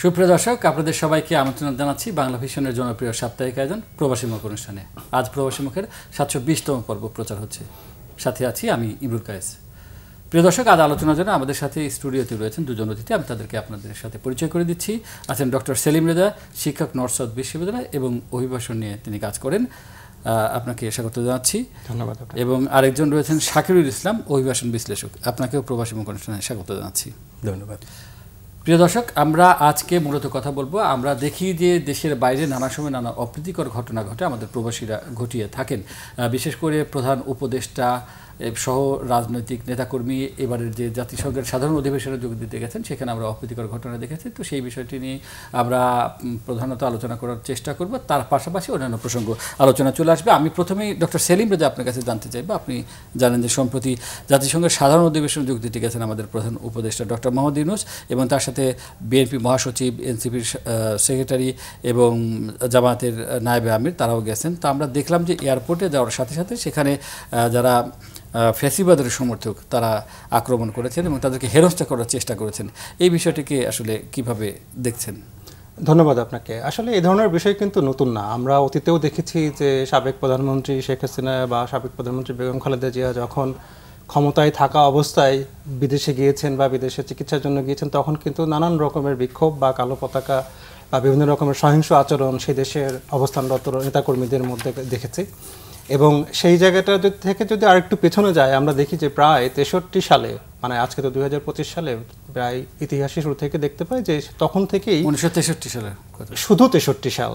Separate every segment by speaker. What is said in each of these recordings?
Speaker 1: সুপ্রিয় দর্শক, আপনাদের সবাইকে আমন্ত্রণ জানাচ্ছি বাংলা ভিশনের জনপ্রিয় সাপ্তাহিক আয়োজন প্রবাসী মুখ অনুষ্ঠানে। আজ প্রবাসী মুখের 720তম পর্ব প্রচার হচ্ছে। সাথে আছি আমি ইমরুল কায়েস। প্রিয় দর্শক, আজ আলোচনার জন্য আমাদের সাথে স্টুডিওতে রয়েছেন দুজন অতিথি। আমি তাদেরকে আপনাদের সাথে পরিচয় করে দিচ্ছি। আছেন ডক্টর সেলিম রেজা, শিক্ষক, নর্থ সাউথ বিশ্ববিদ্যালয়, এবং অভিবাসন নিয়ে তিনি কাজ করেন। আপনাকে স্বাগত জানাচ্ছি।
Speaker 2: ধন্যবাদ।
Speaker 1: এবং আরেকজন রয়েছেন শাকিরুল ইসলাম, অভিবাসন বিশ্লেষক। আপনাকেও প্রবাসী মুখ অনুষ্ঠানে স্বাগত জানাচ্ছি।
Speaker 2: ধন্যবাদ।
Speaker 1: প্রিয় দর্শক, আমরা আজকে মূলত কথা বলবো, আমরা দেখি যে দেশের বাইরে নানা সময় নানা অপ্রীতিকর ঘটনা ঘটে আমাদের প্রবাসীরা ঘটিয়ে থাকেন। বিশেষ করে প্রধান উপদেষ্টা সহ রাজনৈতিক নেতাকর্মী এবারের যে জাতিসংঘের সাধারণ অধিবেশনে যোগ দিতে গেছেন, সেখানে আমরা অপ্রীতিকর ঘটনা দেখেছি। তো সেই বিষয়টি নিয়ে আমরা প্রধানত আলোচনা করার চেষ্টা করব। তার পাশাপাশি অন্যান্য প্রসঙ্গ আলোচনা চলে আসবে। আমি প্রথমেই ডক্টর সেলিম রেজা আপনার কাছে জানতে চাইব, আপনি জানেন যে সম্প্রতি জাতিসংঘের সাধারণ অধিবেশনে যোগ দিতে গেছেন আমাদের প্রধান উপদেষ্টা ডক্টর মোহাম্মদ ইউনূস, এবং তার সাথে বিএনপি মহাসচিব, এনসিপির সেক্রেটারি এবং জামায়াতের নায়েবে আমির, তারাও গেছেন। তো আমরা দেখলাম যে এয়ারপোর্টে যাওয়ার সাথে সাথে সেখানে যারা ফ্যাসিবাদের সমর্থক তারা আক্রমণ করেছেন এবং তাদেরকে হেনস্থা করার চেষ্টা করেছেন। এই বিষয়টিকে আসলে কিভাবে দেখছেন?
Speaker 2: ধন্যবাদ আপনাকে। আসলে এই ধরনের বিষয় কিন্তু নতুন না। আমরা অতীতেও দেখেছি যে সাবেক প্রধানমন্ত্রী শেখ হাসিনা বা সাবেক প্রধানমন্ত্রী বেগম খালেদা জিয়া যখন ক্ষমতায় থাকা অবস্থায় বিদেশে গিয়েছেন বা বিদেশে চিকিৎসার জন্য গিয়েছেন, তখন কিন্তু নানান রকমের বিক্ষোভ বা কালো পতাকা বা বিভিন্ন রকমের সহিংস আচরণ সেই দেশের অবস্থানরত নেতাকর্মীদের মধ্যে দেখেছি। এবং সেই জায়গাটা থেকে যদি আরেকটু পেছনে যায়, আমরা দেখি যে প্রায় 63 সালে, মানে আজকে তো 2025 সালে, প্রায় ইতিহাসের শুরু থেকে দেখতে পাই যে তখন থেকেই
Speaker 1: 1963 সালে,
Speaker 2: শুধু 63 সাল,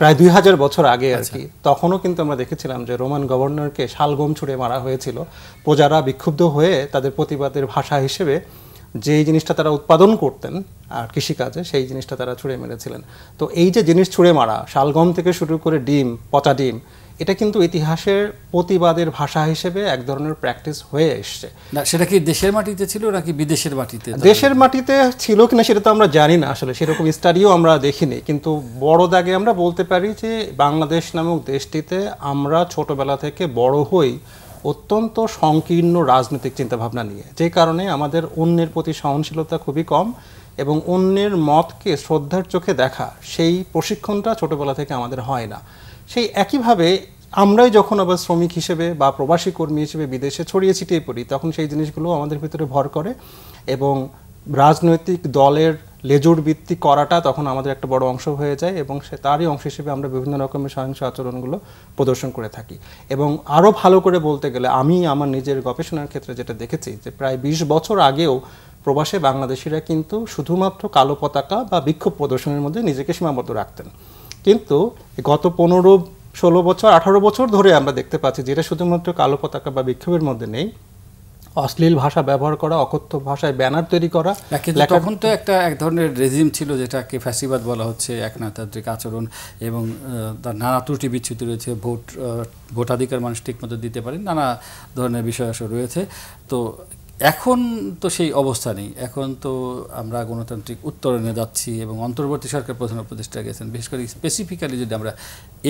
Speaker 2: প্রায় 2000 বছর আগে আর কি, তখনও কিন্তু আমরা দেখেছিলাম যে রোমান গভর্নরকে শালগম ছুঁড়ে মারা হয়েছিল। প্রজারা বিক্ষুব্ধ হয়ে তাদের প্রতিবাদের ভাষা হিসেবে যেই জিনিসটা তারা উৎপাদন করতেন আর কৃষিকাজে, সেই জিনিসটা তারা ছুঁড়ে মেরেছিলেন। তো এই যে জিনিস ছুঁড়ে মারা, শালগম থেকে শুরু করে ডিম, পচা ডিম, এটা কিন্তু ইতিহাসের প্রতিবাদের ভাষা হিসেবে এক ধরনের প্র্যাকটিস হয়ে এসছে।
Speaker 1: না, সেটা কি দেশের মাটিতে ছিল নাকি বিদেশের মাটিতে?
Speaker 2: দেশের মাটিতে ছিল কিনা সেটা তো আমরা জানি না, আসলে সেরকম স্টাডিও আমরা দেখিনি। কিন্তু বড় দাগে আমরা বলতে পারি যে বাংলাদেশ নামক দেশটিতে আমরা ছোটবেলা থেকে বড় হই অত্যন্ত সংকীর্ণ রাজনৈতিক চিন্তাভাবনা নিয়ে, যে কারণে আমাদের অন্যের প্রতি সহনশীলতা খুবই কম এবং অন্যের মতকে শ্রদ্ধার চোখে দেখা, সেই প্রশিক্ষণটা ছোটবেলা থেকে আমাদের হয় না। সেই একইভাবে আমরাই যখন আবার শ্রমিক হিসেবে বা প্রবাসী কর্মী হিসেবে বিদেশে ছড়িয়ে ছিটিয়ে পড়ি, তখন সেই জিনিসগুলো আমাদের ভিতরে ভর করে এবং রাজনৈতিক দলের লেজুর ভিত্তি করাটা তখন আমাদের একটা বড় অংশ হয়ে যায় এবং তারই অংশ হিসেবে আমরা বিভিন্ন রকমের সহিংস আচরণগুলো প্রদর্শন করে থাকি। এবং আরও ভালো করে বলতে গেলে, আমি আমার নিজের গবেষণার ক্ষেত্রে যেটা দেখেছি যে প্রায় 20 বছর আগেও প্রবাসে বাংলাদেশিরা কিন্তু শুধুমাত্র কালো পতাকা বা বিক্ষোভ প্রদর্শনের মধ্যে নিজেকে সীমাবদ্ধ রাখতেন। কিন্তু গত 15, 16 বছর, 18 বছর ধরে আমরা দেখতে পাচ্ছি যেটা শুধুমাত্র কালো পতাকা বা বিক্ষোভের মধ্যে নেই, অশ্লীল ভাষা ব্যবহার করা, অকথ্য ভাষায় ব্যানার তৈরি করা।
Speaker 1: তখন তো এক ধরনের রেজিম ছিল যেটাকে ফ্যাসিবাদ বলা হচ্ছে, একনায়কতান্ত্রিক আচরণ, এবং তার নানা ত্রুটি বিচ্যুতি রয়েছে। ভোটাধিকার মানুষ ঠিকমতো দিতে পারে, নানা ধরনের বিষয় রয়েছে। তো এখন তো সেই অবস্থা নেই। এখন তো আমরা গণতান্ত্রিক উত্তরণে যাচ্ছি এবং অন্তর্বর্তী সরকার প্রধান উপদেষ্টা গেছেন। বিশেষ করে স্পেসিফিক্যালি যদি আমরা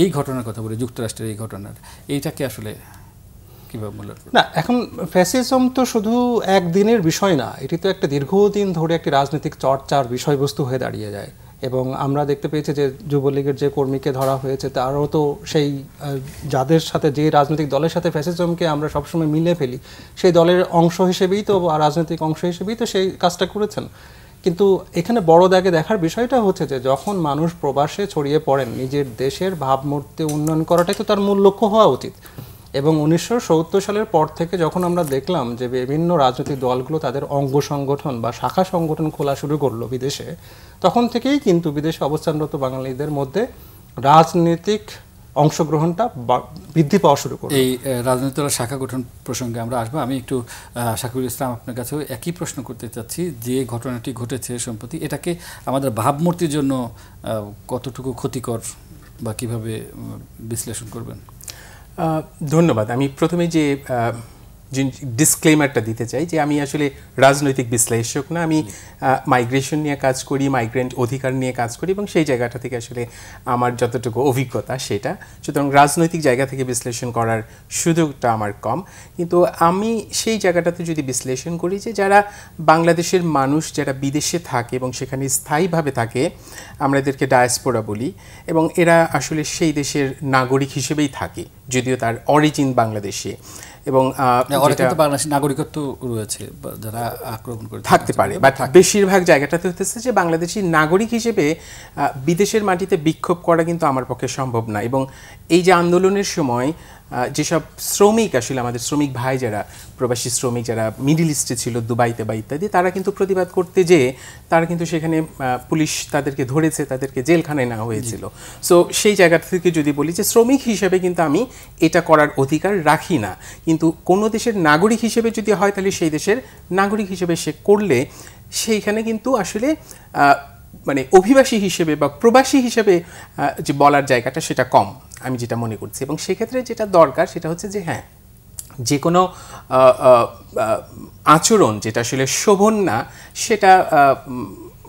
Speaker 1: এই ঘটনার কথা বলি, যুক্তরাষ্ট্রের এই ঘটনার, এইটাকে আসলে কীভাবে মূল্যায়ন করি?
Speaker 2: না, এখন ফ্যাসিজম তো শুধু একদিনের বিষয় না, এটি তো একটা দীর্ঘদিন ধরে একটি রাজনৈতিক চর্চার বিষয়বস্তু হয়ে দাঁড়িয়ে যায়। এবং আমরা দেখতে পেয়েছি যে যুবলীগের যে কর্মীকে ধরা হয়েছে, তারও তো সেই যাদের সাথে, যে রাজনৈতিক দলের সাথে ফ্যাসিজমকে আমরা সবসময় মিলে ফেলি, সেই দলের অংশ হিসেবেই তো, রাজনৈতিক অংশ হিসেবেই তো সেই কাজটা করেছেন। কিন্তু এখানে বড় দাগে দেখার বিষয়টা হচ্ছে যে যখন মানুষ প্রবাসে ছড়িয়ে পড়েন, নিজের দেশের ভাবমূর্তি উন্নয়ন করাটাই তো তার মূল লক্ষ্য হওয়া উচিত। এবং 1970 সালের পর থেকে যখন আমরা দেখলাম যে বিভিন্ন রাজনৈতিক দলগুলো তাদের অঙ্গ সংগঠন বা শাখা সংগঠন খোলা শুরু করলো বিদেশে, তখন থেকেই কিন্তু বিদেশে অবস্থানরত বাঙালিদের মধ্যে রাজনৈতিক অংশগ্রহণটা বৃদ্ধি পাওয়া শুরু করলো।
Speaker 1: এই রাজনৈতিক শাখা গঠন প্রসঙ্গে আমরা আসবো। আমি একটু শাকিরুল ইসলাম আপনার কাছেও একই প্রশ্ন করতে চাচ্ছি। যে ঘটনাটি ঘটেছে সম্প্রতি, এটাকে আমাদের ভাবমূর্তির জন্য কতটুকু ক্ষতিকর বা কিভাবে বিশ্লেষণ করবেন?
Speaker 3: ধন্যবাদ। আমি প্রথমে যে ডিসক্লেমারটা দিতে চাই যে আমি আসলে রাজনৈতিক বিশ্লেষক না, আমি মাইগ্রেশন নিয়ে কাজ করি, মাইগ্রেন্ট অধিকার নিয়ে কাজ করি এবং সেই জায়গাটা থেকে আসলে আমার যতটুকু অভিজ্ঞতা সেটা, সুতরাং রাজনৈতিক জায়গা থেকে বিশ্লেষণ করার সুযোগটা আমার কম। কিন্তু আমি সেই জায়গাটাতে যদি বিশ্লেষণ করি যে যারা বাংলাদেশের মানুষ যারা বিদেশে থাকে এবং সেখানে স্থায়ীভাবে থাকে, আমরা এদেরকে ডায়াসপোরা বলি, এবং এরা আসলে সেই দেশের নাগরিক হিসেবেই থাকে যদিও তার অরিজিন বাংলাদেশে, এবং
Speaker 1: বাংলাদেশের নাগরিকত্ব রয়েছে যারা আক্রমণ করে
Speaker 3: থাকতে পারে, বাট বেশিরভাগ জায়গাটাতে হতেছে যে বাংলাদেশি নাগরিক হিসেবে বিদেশের মাটিতে বিক্ষোভ করা কিন্তু আমার পক্ষে সম্ভব না। এবং এই যে আন্দোলনের সময় যেসব শ্রমিক আসলে আমাদের শ্রমিক ভাই যারা প্রবাসী শ্রমিক যারা মিডল ইস্টে ছিল, দুবাইতে বা ইত্যাদি, তারা কিন্তু প্রতিবাদ করতে যেয়ে তারা কিন্তু সেখানে পুলিশ তাদেরকে ধরেছে, তাদেরকে জেলখানায় নেওয়া হয়েছিল। সো সেই জায়গা থেকে যদি বলি যে শ্রমিক হিসেবে কিন্তু আমি এটা করার অধিকার রাখি না, কিন্তু কোনো দেশের নাগরিক হিসেবে যদি হয় তাহলে সেই দেশের নাগরিক হিসেবে সে করলে সেইখানে কিন্তু আসলে মানে অভিবাসী হিসেবে বা প্রবাসী হিসেবে যে বলার জায়গাটা সেটা কম আমি যেটা মনে করছি। এবং সেক্ষেত্রে যেটা দরকার সেটা হচ্ছে যে হ্যাঁ, যে কোনো আচরণ যেটা আসলে শোভন না সেটা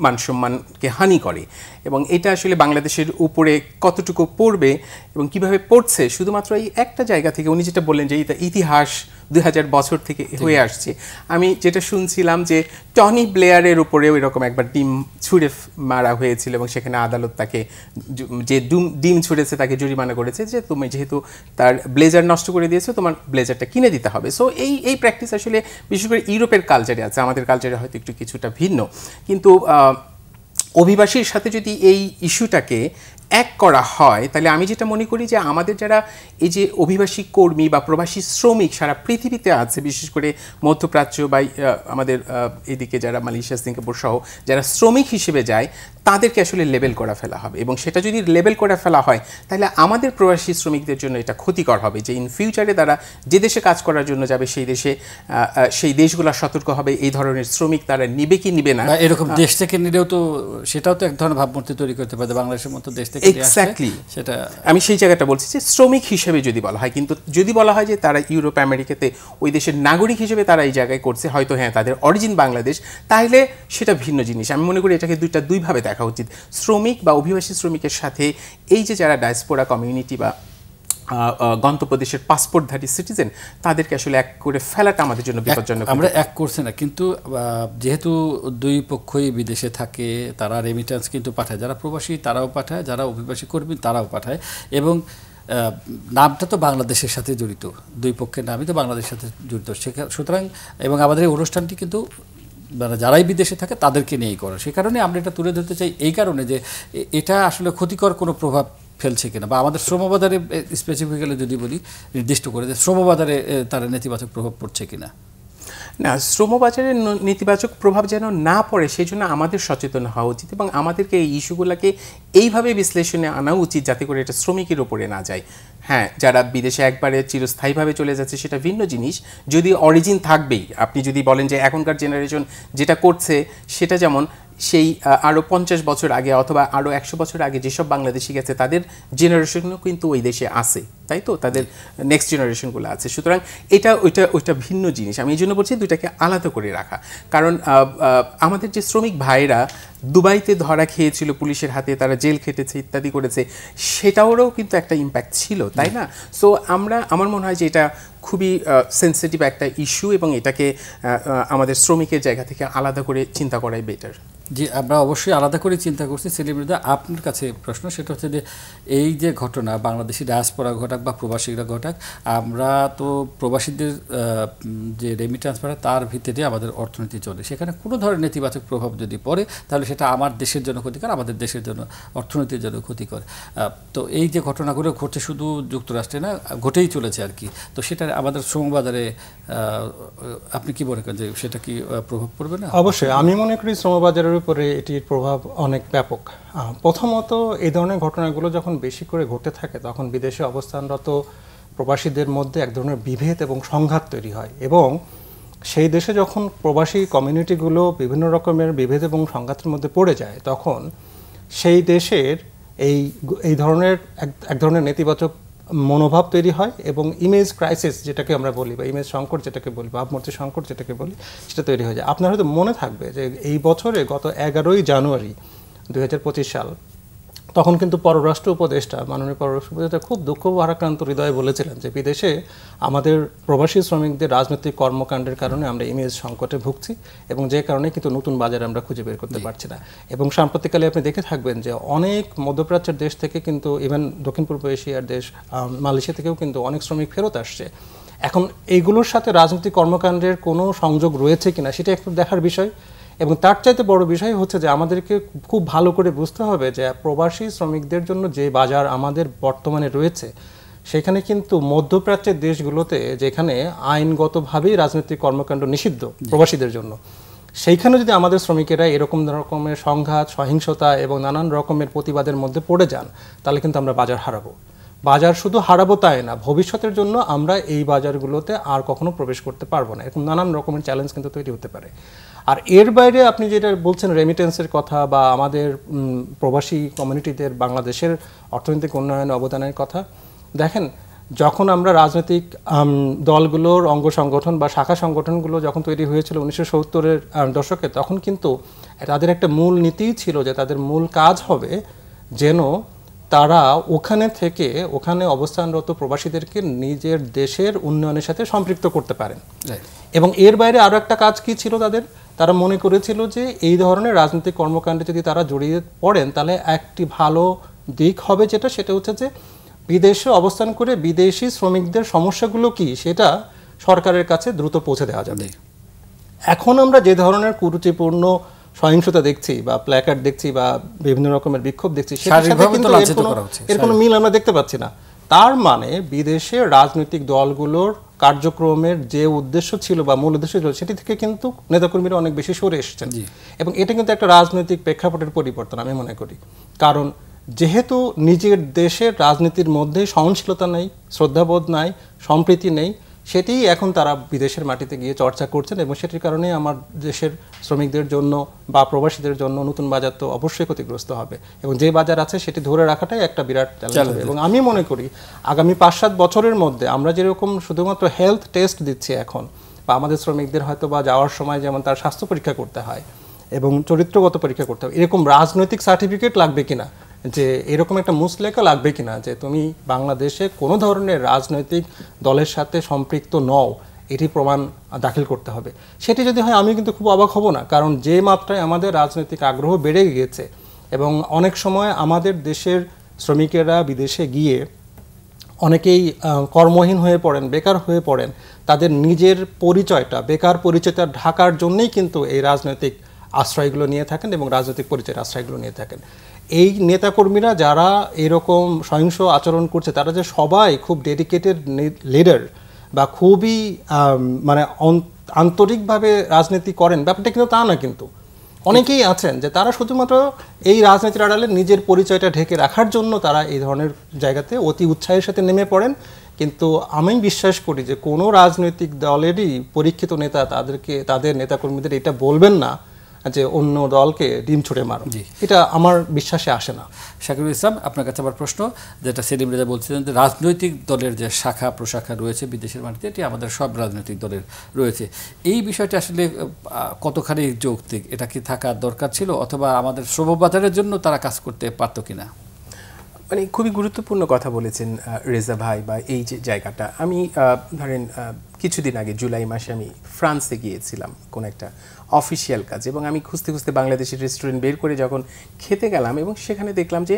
Speaker 3: মানসম্মানকে হানি করে, এবং এটা আসলে বাংলাদেশের উপরে কতটুকু পড়বে এবং কিভাবে পড়ছে শুধুমাত্র এই একটা জায়গা থেকে। উনি যেটা বললেন যে এটা ইতিহাস 2000 বছর থেকে হয়ে আসছে, আমি যেটা শুনছিলাম যে টনি ব্লেয়ারের উপরেও এরকম একবার ডিম ছুঁড়ে মারা হয়েছিল এবং সেখানে আদালত তাকে যে ডিম ছুঁড়েছে তাকে জরিমানা করেছে যে তুমি যেহেতু তার ব্লেজার নষ্ট করে দিয়েছো তোমার ব্লেজারটা কিনে দিতে হবে। সো এই প্র্যাকটিস আসলে বিশেষ করে ইউরোপের কালচারে আছে, আমাদের কালচারে হয়তো একটু কিছুটা ভিন্ন, কিন্তু অভিবাসীর সাথে যদি এই ইস্যুটাকে এক করা হয় তাহলে আমি যেটা মনে করি যে আমাদের যারা এই যে অভিবাসী কর্মী বা প্রবাসী শ্রমিক সারা পৃথিবীতে আছে, বিশেষ করে মধ্যপ্রাচ্য বা আমাদের এদিকে যারা মালয়েশিয়া, সিঙ্গাপুর সহ যারা শ্রমিক হিসেবে যায়, তাদেরকে আসলে লেবেল করা ফেলা হবে। এবং সেটা যদি লেবেল করে ফেলা হয় তাহলে আমাদের প্রবাসী শ্রমিকদের জন্য এটা ক্ষতিকর হবে, যে ইন ফিউচারে তারা যে দেশে কাজ করার জন্য যাবে সেই দেশগুলো সতর্ক হবে এই ধরনের শ্রমিক তারা নিবে কি নিবে না।
Speaker 1: এরকম দেশ থেকে নিলেও তো সেটাও তো এক ধরনের ভাবমূর্তি তৈরি করতে পারে বাংলাদেশের মতো দেশ থেকে।
Speaker 3: এক্স্যাক্টলি, সেটা আমি সেই জায়গাটা বলছি যে শ্রমিক হিসেবে যদি বলা হয়, কিন্তু যদি বলা হয় যে তারা ইউরোপ আমেরিকাতে ওই দেশের নাগরিক হিসেবে তারা এই জায়গায় করছে, হয়তো হ্যাঁ তাদের অরিজিন বাংলাদেশ, তাহলে সেটা ভিন্ন জিনিস। আমি মনে করি এটাকে দুইভাবে দেখা উচিত। শ্রমিক বা অভিবাসী শ্রমিকের সাথে এই যে যারা ডায়াসপোরা কমিউনিটি বা গন্তব্যদেশের পাসপোর্টধারী সিটিজেন, তাদেরকে আসলে এক করে ফেলাটা আমাদের জন্য বিপজ্জনক।
Speaker 1: আমরা এক করছি না, কিন্তু যেহেতু দুই পক্ষই বিদেশে থাকে তারা রেমিটেন্স কিন্তু পাঠায়, যারা প্রবাসী তারাও পাঠায়, যারা অভিবাসী কর্মী তারাও পাঠায়, এবং নামটা তো বাংলাদেশের সাথে জড়িত, দুই পক্ষের নামই তো বাংলাদেশের সাথে জড়িত। সুতরাং এবং আমাদের এই অনুষ্ঠানটি কিন্তু যারাই বিদেশে থাকে তাদেরকে নিয়েই করে, সে কারণে আমরা এটা তুলে ধরতে চাই, এই কারণে যে এটা আসলে ক্ষতিকর কোনো প্রভাব ফেলছে কিনা, বা আমাদের শ্রমবাজারে স্পেসিফিক্যালি যদি বলি নির্দিষ্ট করে যে শ্রমবাজারে তার নেতিবাচক প্রভাব পড়ছে কিনা।
Speaker 3: না, শ্রমবাজারের নেতিবাচক প্রভাব যেন না পড়ে সেই জন্য আমাদের সচেতন হওয়া উচিত এবং আমাদেরকে এই ইস্যুগুলোকে এইভাবে বিশ্লেষণে আনা উচিত যাতে করে এটা শ্রমিকের উপরে না যায়। হ্যাঁ, যারা বিদেশে একবারে চিরস্থায়ীভাবে চলে যাচ্ছে সেটা ভিন্ন জিনিস, যদি অরিজিন থাকবেই। আপনি যদি বলেন যে এখনকার জেনারেশন যেটা করছে সেটা যেমন সেই আরও 50 বছর আগে অথবা আরও 100 বছর আগে যেসব বাংলাদেশি গেছে তাদের জেনারেশনও কিন্তু ওই দেশে আছে, তাই তো? তাদের নেক্সট জেনারেশনগুলো আছে। সুতরাং ওইটা ভিন্ন জিনিস। আমি এই জন্য বলছি দুইটাকে আলাদা করে রাখা, কারণ আমাদের যে শ্রমিক ভাইরা দুবাইতে ধরা খেয়েছিল পুলিশের হাতে, তারা জেল খেটেছে ইত্যাদি করেছে, সেটারও কিন্তু একটা ইম্প্যাক্ট ছিল, তাই না? সো আমার মনে হয় যে এটা খুবই সেন্সিটিভ একটা ইস্যু এবং এটাকে আমাদের শ্রমিকের জায়গা থেকে আলাদা করে চিন্তা করাই বেটার।
Speaker 1: জি, আমরা অবশ্যই আলাদা করে চিন্তা করছি। সেলিমৃদা, আপনার কাছে প্রশ্ন, সেটা হচ্ছে যে এই যে ঘটনা বাংলাদেশি ডায়াসপোরা ঘটাক বা প্রবাসীরা ঘটাক, আমরা তো প্রবাসীদের যে রেমিটেন্স পাঠায় তার ভিত্তিতে আমাদের অর্থনীতি চলে, সেখানে কোনো ধরনের নেতিবাচক প্রভাব যদি পড়ে তাহলে সেটা আমার দেশের জন্য ক্ষতিকর, আমাদের দেশের জন্য অর্থনীতির জন্য ক্ষতিকর। তো এই যে ঘটনাগুলো ঘটছে শুধু যুক্তরাষ্ট্রে না, ঘটেই চলেছে আর কি, তো সেটা আমাদের শ্রমবাজারে আপনি কি মনে করেন যে সেটা কি প্রভাব পড়বে না?
Speaker 2: অবশ্যই আমি মনে করি শ্রমবাজারের উপরে এটির প্রভাব অনেক ব্যাপক। প্রথমত এই ধরনের ঘটনাগুলো যখন বেশি করে ঘটে থাকে তখন বিদেশে অবস্থানরত প্রবাসীদের মধ্যে এক ধরনের বিভেদ এবং সংঘাত তৈরি হয়, এবং সেই দেশে যখন প্রবাসী কমিউনিটিগুলো বিভিন্ন রকমের বিভেদ এবং সংঘাতের মধ্যে পড়ে যায় তখন সেই দেশের এই ধরনের এক ধরনের নেতিবাচক মনোভাব তৈরি হয় এবং ইমেজ ক্রাইসিস যেটাকে আমরা বলি বা ইমেজ সংকট যেটাকে বলি, ভাবমূর্তি সংকট যেটাকে বলি, সেটা তৈরি হয়ে যায়। আপনার হয়তো মনে থাকবে যে এই বছরে গত 11ই জানুয়ারি 2025 সাল, তখন কিন্তু পররাষ্ট্র উপদেষ্টা, মাননীয় পররাষ্ট্র উপদেষ্টা খুব দুঃখ ভারাক্রান্ত হৃদয়ে বলেছিলেন যে বিদেশে আমাদের প্রবাসী শ্রমিকদের রাজনৈতিক কর্মকাণ্ডের কারণে আমরা ইমেজ সংকটে ভুগছি এবং যে কারণে কিন্তু নতুন বাজার আমরা খুঁজে বের করতে পারছি না। এবং সাম্প্রতিককালে আপনি দেখে থাকবেন যে অনেক মধ্যপ্রাচ্যের দেশ থেকে কিন্তু, ইভেন দক্ষিণ পূর্ব এশিয়ার দেশ মালয়েশিয়া থেকেও কিন্তু অনেক শ্রমিক ফেরত আসছে। এখন এইগুলোর সাথে রাজনৈতিক কর্মকাণ্ডের কোনো সংযোগ রয়েছে কিনা সেটা একটু দেখার বিষয়। এবং তার চাইতে বড় বিষয় হচ্ছে যে আমাদেরকে খুব ভালো করে বুঝতে হবে যে প্রবাসী শ্রমিকদের জন্য যে বাজার আমাদের বর্তমানে রয়েছে, সেখানে কিন্তু মধ্যপ্রাচ্যের দেশগুলোতে যেখানে আইনগতভাবেই রাজনৈতিক কর্মকাণ্ড নিষিদ্ধ প্রবাসীদের জন্য, সেইখানে যদি আমাদের শ্রমিকেরা এরকম রকমের সংঘাত, সহিংসতা এবং নানান রকমের প্রতিবাদের মধ্যে পড়ে যান, তাহলে কিন্তু আমরা বাজার হারাবো। বাজার শুধু হারাবো তাই না, ভবিষ্যতের জন্য আমরা এই বাজারগুলোতে আর কখনো প্রবেশ করতে পারবো না। এরকম নানান রকমের চ্যালেঞ্জ কিন্তু তৈরি হতে পারে। আর এর বাইরে আপনি যেটা বলছেন রেমিটেন্সের কথা বা আমাদের প্রবাসী কমিউনিটিদের বাংলাদেশের অর্থনৈতিক উন্নয়নে অবদানের কথা, দেখেন যখন আমরা রাজনৈতিক দলগুলোর অঙ্গ সংগঠন বা শাখা সংগঠনগুলো যখন তৈরি হয়েছিল 1970-এর দশকে, তখন কিন্তু তাদের একটা মূল নীতিই ছিল যে তাদের মূল কাজ হবে যেন তারা ওখানে থেকে ওখানে অবস্থানরত প্রবাসীদেরকে নিজের দেশের উন্নয়নের সাথে সম্পৃক্ত করতে পারেন। এবং এর বাইরে আরও একটা কাজ কি ছিল তাদের, তারা মনে করেছিল যে এই ধরনের রাজনৈতিক কর্মকাণ্ডে যদি তারা জড়িয়ে পড়েন তাহলে একটি ভালো দিক হবে, সেটা হচ্ছে যে বিদেশে অবস্থান করে বিদেশি শ্রমিকদের সমস্যাগুলো কি সেটা সরকারের কাছে দ্রুত পৌঁছে দেওয়া যাবে। এখন আমরা যে ধরনের কুরুচিপূর্ণ সহিংসতা দেখছি বা প্ল্যাকার্ড দেখছি বা বিভিন্ন রকমের বিক্ষোভ দেখছি, সেটার সাথে কিন্তু এর কোনো মিল আমরা দেখতে পাচ্ছি না। তার মানে বিদেশে রাজনৈতিক দলগুলোর কার্যক্রমের যে উদ্দেশ্য ছিল বা মূল উদ্দেশ্য ছিল, সেটি থেকে কিন্তু নেতাকর্মীরা অনেক বেশি সরে এসেছেন। এবং এটা কিন্তু একটা রাজনৈতিক প্রেক্ষাপটের পরিবর্তন আমি মনে করি। কারণ যেহেতু নিজের দেশের রাজনীতির মধ্যে সহনশীলতা নেই, শ্রদ্ধাবোধ নাই, সম্প্রীতি নেই, সেটি এখন তারা বিদেশের মাটিতে গিয়ে চর্চা করছেন। এবং সেটির কারণে আমার দেশের শ্রমিকদের জন্য বা প্রবাসীদের জন্য নতুন বাজার তো অবশ্যই ক্ষতিগ্রস্ত হবে। এবং যে বাজার আছে সেটি ধরে রাখাটাই একটা বিরাট চ্যালেঞ্জ হবে। এবং আমি মনে করি আগামী 5-7 বছরের মধ্যে আমরা যেরকম শুধুমাত্র হেলথ টেস্ট দিচ্ছি এখন, বা আমাদের শ্রমিকদের হয়তো বা যাওয়ার সময় যেমন তার স্বাস্থ্য পরীক্ষা করতে হয় এবং চরিত্রগত পরীক্ষা করতে হয়, এরকম রাজনৈতিক সার্টিফিকেট লাগবে কিনা, যে এরকম একটা মুসলেখা লাগবে কিনা যে তুমি বাংলাদেশে কোনো ধরনের রাজনৈতিক দলের সাথে সম্পৃক্ত নও, এটি প্রমাণ দাখিল করতে হবে। সেটি যদি হয় আমি কিন্তু খুব অবাক হব না, কারণ যে মাত্রায় আমাদের রাজনৈতিক আগ্রহ বেড়ে গিয়েছে এবং অনেক সময় আমাদের দেশের শ্রমিকেরা বিদেশে গিয়ে অনেকেই কর্মহীন হয়ে পড়েন, বেকার হয়ে পড়েন, তাদের নিজের পরিচয়টা, বেকার পরিচয়টা ঢাকার জন্যই কিন্তু এই রাজনৈতিক আশ্রয়গুলো নিয়ে থাকেন এবং রাজনৈতিক পরিচয়ের আশ্রয়গুলো নিয়ে থাকেন। এই নেতাকর্মীরা যারা এরকম সহিংস আচরণ করছে, তারা যে সবাই খুব ডেডিকেটেড লিডার বা খুবই মানে আন্তরিকভাবে রাজনীতি করেন, ব্যাপারটা কিন্তু তা না। কিন্তু অনেকেই আছেন যে তারা শুধুমাত্র এই রাজনীতির আড়ালে নিজের পরিচয়টা ঢেকে রাখার জন্য তারা এই ধরনের জায়গাতে অতি উৎসাহের সাথে নেমে পড়েন। কিন্তু আমি বিশ্বাস করি যে কোনো রাজনৈতিক দলেরই পরীক্ষিত নেতা তাদের নেতাকর্মীদের এটা বলবেন না যে অন্য দলকে ডিম ছুঁড়ে মারো, এটা আমার বিশ্বাসে আসে না।
Speaker 1: শাকিরুল ইসলাম, আপনার কাছে আবার প্রশ্ন, যেটা সেলিম রেজা বলছিলেন যে রাজনৈতিক দলের যে শাখা প্রশাখা রয়েছে বিদেশের মাটিতে, এটি আমাদের সব রাজনৈতিক দলের রয়েছে, এই বিষয়টি আসলে কতখানি যৌক্তিক, এটা কি থাকার দরকার ছিল, অথবা আমাদের শ্রমবাজারের জন্য তারা কাজ করতে পারতো কিনা?
Speaker 3: মানে খুবই গুরুত্বপূর্ণ কথা বলেছেন রেজা ভাই, বা এই যে জায়গাটা আমি ধরেন কিছুদিন আগে জুলাই মাসে আমি ফ্রান্সে গিয়েছিলাম কোন একটা অফিসিয়াল কাজ, এবং আমি খুঁজতে খুঁজতে বাংলাদেশের রেস্টুরেন্ট বের করে যখন খেতে গেলাম, এবং সেখানে দেখলাম যে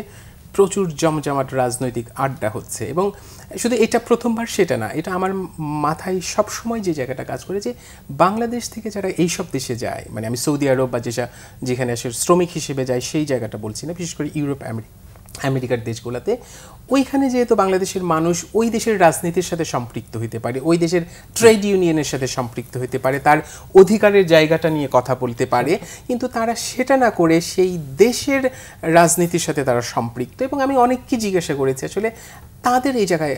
Speaker 3: প্রচুর জমজমাট রাজনৈতিক আড্ডা হচ্ছে। এবং শুধু এটা প্রথমবার সেটা না, এটা আমার মাথায় সবসময় যে জায়গাটা কাজ করে যে বাংলাদেশ থেকে যারা এইসব দেশে যায়, মানে আমি সৌদি আরব বা যেখানে আসলে শ্রমিক হিসেবে যায় সেই জায়গাটা বলছি না, বিশেষ করে ইউরোপ, আমেরিকার দেশগুলোতে, ওইখানে যেহেতু বাংলাদেশের মানুষ ওই দেশের রাজনীতির সাথে সম্পৃক্ত হতে পারে, ওই দেশের ট্রেড ইউনিয়নের সাথে সম্পৃক্ত হতে পারে, তার অধিকারের জায়গাটা নিয়ে কথা বলতে পারে, কিন্তু তারা সেটা না করে সেই দেশের রাজনীতির সাথে তারা সম্পৃক্ত। এবং আমি অনেককে জিজ্ঞাসা করেছি আসলে তাদের এই জায়গায়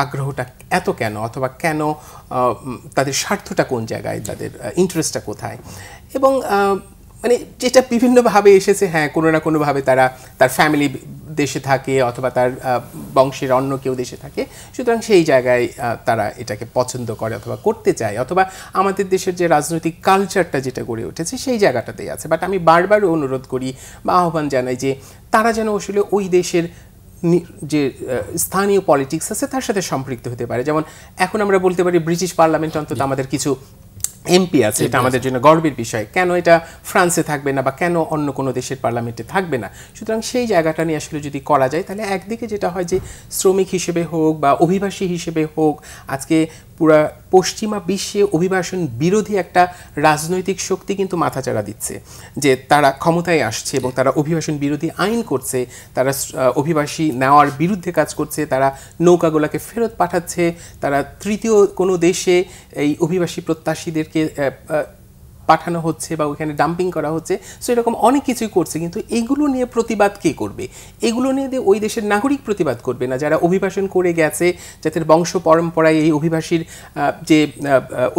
Speaker 3: আগ্রহটা এত কেন, অথবা কেন, তাদের স্বার্থটা কোন জায়গায়, তাদের ইন্টারেস্টটা কোথায়। এবং মানে যেটা বিভিন্নভাবে এসেছে, হ্যাঁ কোনো না কোনোভাবে তারা তার ফ্যামিলি দেশে থাকে অথবা তার বংশের অন্য কেউ দেশে থাকে, সুতরাং সেই জায়গায় তারা এটাকে পছন্দ করে অথবা করতে চায়, অথবা আমাদের দেশের যে রাজনৈতিক কালচারটা যেটা গড়ে উঠেছে সেই জায়গাটাতেই আছে। বাট আমি বারবার অনুরোধ করি বা আহ্বান জানাই যে তারা যেন আসলে ওই দেশের যে স্থানীয় পলিটিক্স আছে তার সাথে সম্পৃক্ত হতে পারে। যেমন এখন আমরা বলতে পারি ব্রিটিশ পার্লামেন্ট অন্তত আমাদের কিছু এমপি আছে, এটা আমাদের জন্য গর্বের বিষয়। কেন এটা ফ্রান্সে থাকবে না বা কেন অন্য কোনো দেশের পার্লামেন্টে থাকবে না? সুতরাং সেই জায়গাটা নিয়ে আসলে যদি করা যায় তাহলে একদিকে যেটা হয় যে শ্রমিক হিসেবে হোক বা অভিবাসী হিসেবে হোক, আজকে পুরা পশ্চিমা বিশ্বে অভিবাসন বিরোধী একটা রাজনৈতিক শক্তি কিন্তু মাথাচাড়া দিচ্ছে, যে তারা ক্ষমতায় আসছে এবং তারা অভিবাসন বিরোধী আইন করছে, তারা অভিবাসী নেওয়ার বিরুদ্ধে কাজ করছে, তারা নৌকাগুলোকে ফেরত পাঠাচ্ছে, তারা তৃতীয় কোনো দেশে এই অভিবাসী প্রত্যাশীদেরকে পাঠানো হচ্ছে বা ওইখানে ডাম্পিং করা হচ্ছে। সো এরকম অনেক কিছুই করছে, কিন্তু এগুলো নিয়ে প্রতিবাদ কে করবে? এগুলো নিয়ে ওই দেশের নাগরিক প্রতিবাদ করবে না যারা অভিবাসন করে গেছে, যাদের বংশ পরম্পরায় এই অভিবাসীর যে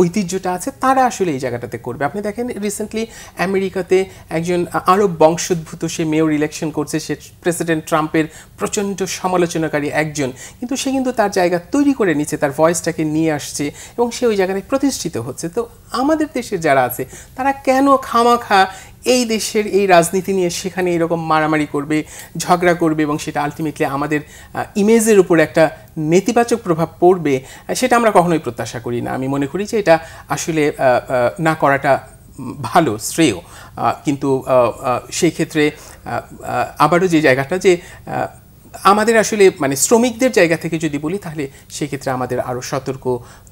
Speaker 3: ঐতিহ্যটা আছে, তারা আসলে এই জায়গাটাতে করবে। আপনি দেখেন রিসেন্টলি আমেরিকাতে একজন আরব বংশোদ্ভূত সে মেয়র ইলেকশন করছে, সে প্রেসিডেন্ট ট্রাম্পের প্রচণ্ড সমালোচনাকারী একজন, কিন্তু সে কিন্তু তার জায়গা তৈরি করে নিচ্ছে, তার ভয়েসটাকে নিয়ে আসছে এবং সে ওই জায়গায় প্রতিষ্ঠিত হচ্ছে। তো আমাদের দেশের যারা আছে তারা কেন খামাখা এই দেশের এই রাজনীতি নিয়ে সেখানে এরকম মারামারি করবে, ঝগড়া করবে এবং সেটা আলটিমেটলি আমাদের ইমেজের উপর একটা নেতিবাচক প্রভাব পড়বে, সেটা আমরা কখনোই প্রত্যাশা করি না। আমি মনে করি যে এটা আসলে না করাটা ভালো, শ্রেয়। কিন্তু সেই ক্ষেত্রে আবারও যে জায়গাটা যে আমাদের আসলে মানে শ্রমিকদের জায়গা থেকে যদি বলি, তাহলে সেক্ষেত্রে আমাদের আরও সতর্ক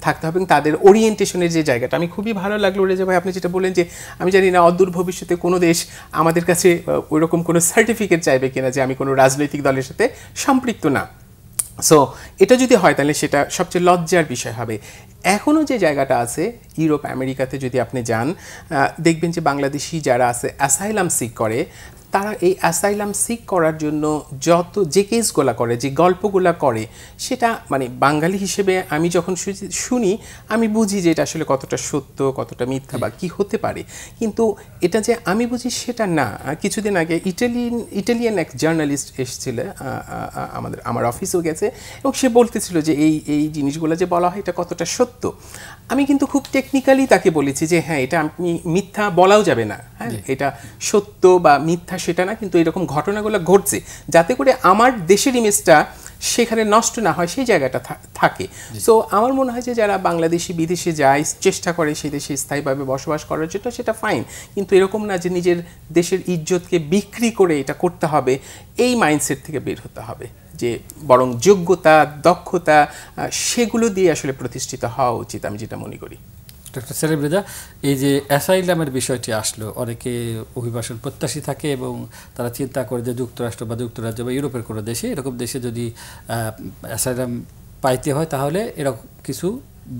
Speaker 3: থাকতে হবে এবং তাদের ওরিয়েন্টেশনের যে জায়গাটা। আমি খুবই ভালো লাগলো রেজা ভাই আপনি যেটা বললেন যে আমি জানি না অদূর ভবিষ্যতে কোনো দেশ আমাদের কাছে ওইরকম কোনো সার্টিফিকেট চাইবে কিনা যে আমি কোনো রাজনৈতিক দলের সাথে সম্পৃক্ত না। সো এটা যদি হয় তাহলে সেটা সবচেয়ে লজ্জার বিষয় হবে। এখনও যে জায়গাটা আছে ইউরোপ আমেরিকাতে যদি আপনি যান, দেখবেন যে বাংলাদেশি যারা আছে অ্যাসাইলাম সিক করে, তারা এই অ্যাসাইলাম সিক করার জন্য যত যে কেসগুলো করে, যে গল্পগুলো করে, সেটা মানে বাঙালি হিসেবে আমি যখন শুনি আমি বুঝি যে এটা আসলে কতটা সত্য, কতটা মিথ্যা বা কী হতে পারে। কিন্তু এটা যে আমি বুঝি সেটা না। কিছুদিন আগে ইটালিয়ান এক জার্নালিস্ট এসেছিল আমার অফিসেও গেছে এবং সে বলতেছিল যে এই জিনিসগুলো যে বলা হয় এটা কতটা সত্য। আমি কিন্তু খুব টেকনিক্যালি তাকে বলেছি যে হ্যাঁ, এটা আমি মিথ্যা বলাও যাবে না, হ্যাঁ এটা সত্য বা মিথ্যা সেটা না, কিন্তু এরকম ঘটনাগুলো ঘটছে যাতে করে আমার দেশের ইমেজটা সেখানে নষ্ট না হয়, সেই জায়গাটা থাকে। সো আমার মনে হয় যে যারা বাংলাদেশি বিদেশে যায়, চেষ্টা করে সেই দেশে স্থায়ীভাবে বসবাস করার জন্য, সেটা ফাইন, কিন্তু এরকম না যে নিজের দেশের ইজ্জতকে বিক্রি করে এটা করতে হবে, এই মাইন্ডসেট থেকে বের হতে হবে, যে বরং যোগ্যতা, দক্ষতা সেগুলো দিয়ে আসলে প্রতিষ্ঠিত হওয়া উচিত, আমি যেটা মনে করি।
Speaker 1: ডক্টর সেলিম রেজা, এই যে অ্যাসাইলামের বিষয়টি আসলো, অনেকে অভিবাসন প্রত্যাশী থাকে এবং তারা চিন্তা করে যে যুক্তরাষ্ট্র বা যুক্তরাজ্য বা ইউরোপের কোনো দেশে, এরকম দেশে যদি অ্যাসাইলাম পাইতে হয় তাহলে এরকম কিছু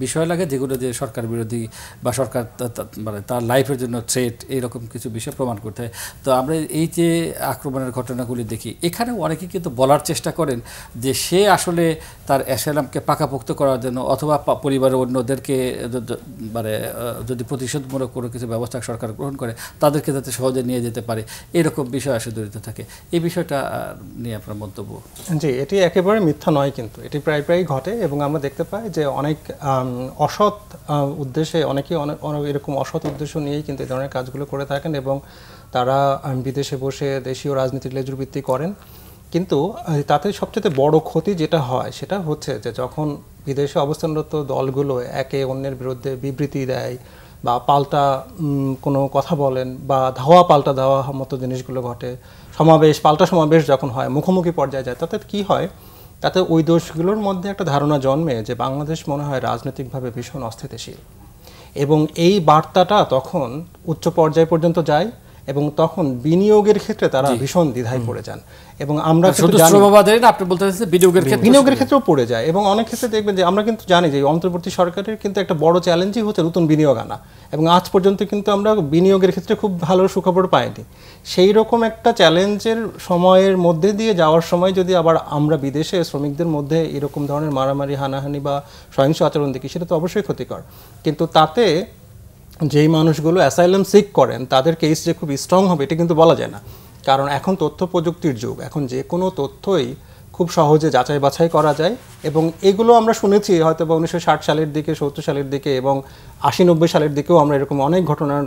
Speaker 1: বিষয় লাগে যেগুলো যে সরকার বিরোধী বা সরকার মানে তার লাইফের জন্য থ্রেট, এইরকম কিছু বিষয় প্রমাণ করতে হয়। তো আমরা এই যে আক্রমণের ঘটনাগুলি দেখি, এখানেও অনেকে কিন্তু বলার চেষ্টা করেন যে সে আসলে তার অ্যাসাইলামকে পাকাপোক্ত করার জন্য অথবা পরিবারের অন্যদেরকে মানে যদি প্রতিশোধমূলক কোনো কিছু ব্যবস্থা সরকার গ্রহণ করে তাদেরকে যাতে সহজে নিয়ে যেতে পারে, এরকম বিষয় আসলে জড়িত থাকে। এই বিষয়টা নিয়ে আপনার মন্তব্য?
Speaker 2: জি, এটি একেবারে মিথ্যা নয়, কিন্তু এটি প্রায় ঘটে এবং আমরা দেখতে পাই যে অনেক অসৎ উদ্দেশ্যে অনেকেই এরকম অসৎ উদ্দেশ্য নিয়েই কিন্তু এই ধরনের কাজগুলো করে থাকেন এবং তারা বিদেশে বসে দেশীয় রাজনীতির লেজুরবৃত্তি করেন। কিন্তু তাতে সবচেয়ে বড় ক্ষতি যেটা হয় সেটা হচ্ছে যে যখন বিদেশে অবস্থানরত দলগুলো একে অন্যের বিরুদ্ধে বিবৃতি দেয় বা পাল্টা কোনো কথা বলেন বা ধাওয়া পাল্টা দেওয়া মতো জিনিসগুলো ঘটে, পাল্টা সমাবেশ যখন হয়, মুখোমুখি পর্যায়ে যায়, তাতে কি হয়, তাতে ওই দেশগুলোর মধ্যে একটা ধারণা জন্মে যে বাংলাদেশ মনে হয় রাজনৈতিকভাবে ভীষণ অস্থিতিশীল এবং এই বার্তাটা তখন উচ্চ পর্যায় পর্যন্ত যায় এবং তখন বিনিয়োগের ক্ষেত্রে তারা ভীষণ দ্বিধায় পড়ে যান এবং আমরা বিনিয়োগের ক্ষেত্রেও পড়ে যায় এবং অনেক ক্ষেত্রে দেখবেন যে আমরা কিন্তু জানি যে অন্তর্বর্তী সরকারের কিন্তু একটা বড় চ্যালেঞ্জই হচ্ছে নতুন বিনিয়োগ আনা এবং আজ পর্যন্ত কিন্তু আমরা বিনিয়োগের ক্ষেত্রে খুব ভালো সুখবর পাইনি। সেই রকম একটা চ্যালেঞ্জের সময়ের মধ্যে দিয়ে যাওয়ার সময় যদি আবার আমরা বিদেশে শ্রমিকদের মধ্যে এরকম ধরনের মারামারি, হানাহানি বা সহিংস আচরণ দেখি, সেটা তো অবশ্যই ক্ষতিকর। কিন্তু তাতে যেই মানুষগুলো অ্যাসাইলাম সিক করেন তাদের কেস যে খুব স্ট্রং হবে এটা কিন্তু বলা যায় না, কারণ এখন তথ্য প্রযুক্তির যুগ, এখন যে কোনো তথ্যই খুব সহজে যাচাই বাছাই করা যায়। এবং এগুলো আমরা শুনেছি হয়তো বা 1960 সালের দিকে, 70 সালের দিকে এবং 80-90 সালের দিকেও আমরা এরকম অনেক ঘটনার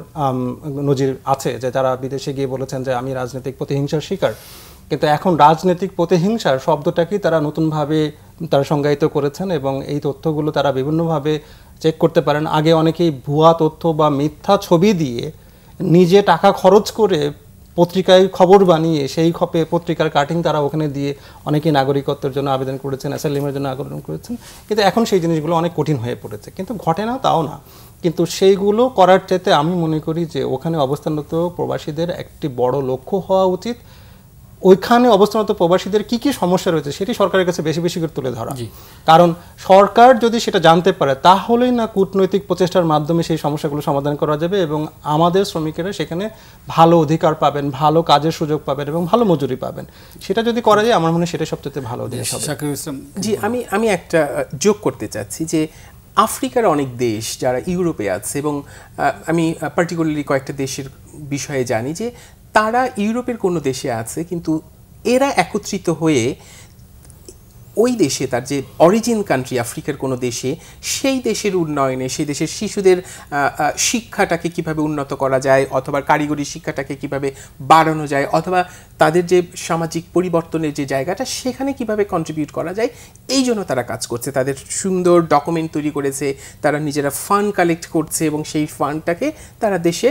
Speaker 2: নজির আছে যে তারা বিদেশে গিয়ে বলেছেন যে আমি রাজনৈতিক প্রতিহিংসার শিকার। কিন্তু এখন রাজনৈতিক প্রতিহিংসার শব্দটাকেই তারা নতুনভাবে তারা সংজ্ঞায়িত করেছেন এবং এই তথ্যগুলো তারা বিভিন্নভাবে চেক করতে পারেন। আগে অনেকেই ভুয়া তথ্য বা মিথ্যা ছবি দিয়ে নিজে টাকা খরচ করে পত্রিকায় খবর বানিয়ে সেই পত্রিকার কাটিং তারা ওখানে দিয়ে অনেকেই নাগরিকত্বের জন্য আবেদন করেছেন, অ্যাসাইলামের জন্য আবেদন করেছেন। কিন্তু এখন সেই জিনিসগুলো অনেক কঠিন হয়ে পড়েছে, কিন্তু ঘটে না তাও না, কিন্তু সেইগুলো করার চাইতে আমি মনে করি যে ওখানে অবস্থানরত প্রবাসীদের একটি বড় লক্ষ্য হওয়া উচিত ওইখানে অবস্থানরত প্রবাসীদের কি কি সমস্যা রয়েছে সেটি সরকারের কাছে বেশি বেশি করে তুলে ধরা। কারণ সরকার যদি সেটা জানতে পারে তাহলেই না কূটনৈতিক প্রচেষ্টার মাধ্যমে সেই সমস্যাগুলো সমাধান করা যাবে এবং আমাদের শ্রমিকেরা সেখানে ভালো অধিকার পাবেন, ভালো কাজের সুযোগ পাবেন এবং ভালো মজুরি পাবেন। সেটা যদি করা যায় আমার মনে হয় সেটা সবচেয়ে ভালো জিনিস হবে।
Speaker 3: জি, আমি একটা যোগ করতে চাচ্ছি যে আফ্রিকার অনেক দেশ যারা ইউরোপে আছে এবং আমি পার্টিকুলারলি কয়েকটা দেশের বিষয়ে জানি যে তারা ইউরোপের কোনো দেশে আছে কিন্তু এরা একত্রিত হয়ে ওই দেশে তার যে অরিজিন কান্ট্রি আফ্রিকার কোনো দেশে সেই দেশের উন্নয়নে, সেই দেশের শিশুদের শিক্ষাটাকে কিভাবে উন্নত করা যায় অথবা কারিগরি শিক্ষাটাকে কিভাবে বাড়ানো যায় অথবা তাদের যে সামাজিক পরিবর্তনের যে জায়গাটা সেখানে কিভাবে কন্ট্রিবিউট করা যায় এই জন্য তারা কাজ করছে। তাদের সুন্দর ডকুমেন্ট তৈরি করেছে, তারা নিজেরা ফান্ড কালেক্ট করছে এবং সেই ফান্ডটাকে তারা দেশে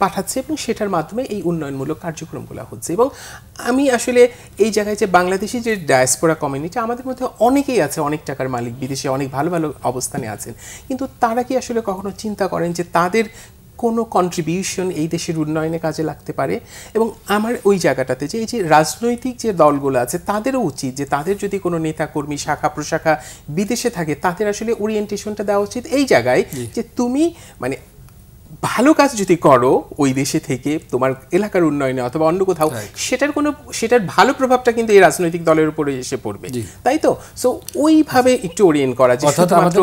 Speaker 3: পাঠাচ্ছে এবং সেটার মাধ্যমে এই উন্নয়নমূলক কার্যক্রমগুলো হচ্ছে। এবং আমি আসলে এই জায়গায় যে বাংলাদেশি যে ডায়াসপোরা কমিউনিটি আমাদের মধ্যে অনেকেই আছে, অনেক টাকার মালিক, বিদেশে অনেক ভালো ভালো অবস্থানে আছেন, কিন্তু তারা কি আসলে কখনো চিন্তা করেন যে তাদের কোনো কন্ট্রিবিউশন এই দেশের উন্নয়নে কাজে লাগতে পারে? এবং আমার ওই জায়গাটাতে যে এই যে রাজনৈতিক যে দলগুলো আছে তাদেরও উচিত যে তাদের যদি কোনো নেতাকর্মী শাখা প্রশাখা বিদেশে থাকে তাদের আসলে ওরিয়েন্টেশনটা দেওয়া উচিত এই জায়গায় যে তুমি মানে ভালো কাজ যদি করো ওই দেশে থেকে তোমার এলাকার উন্নয়নে অথবা অন্য কোথাও সেটার ভালো প্রভাবটা কিন্তু এই রাজনৈতিক দলের উপরে এসে পড়বে, তাই তো? সো ওইভাবে একটু ওরিয়েন্ট করা যে শুধুমাত্র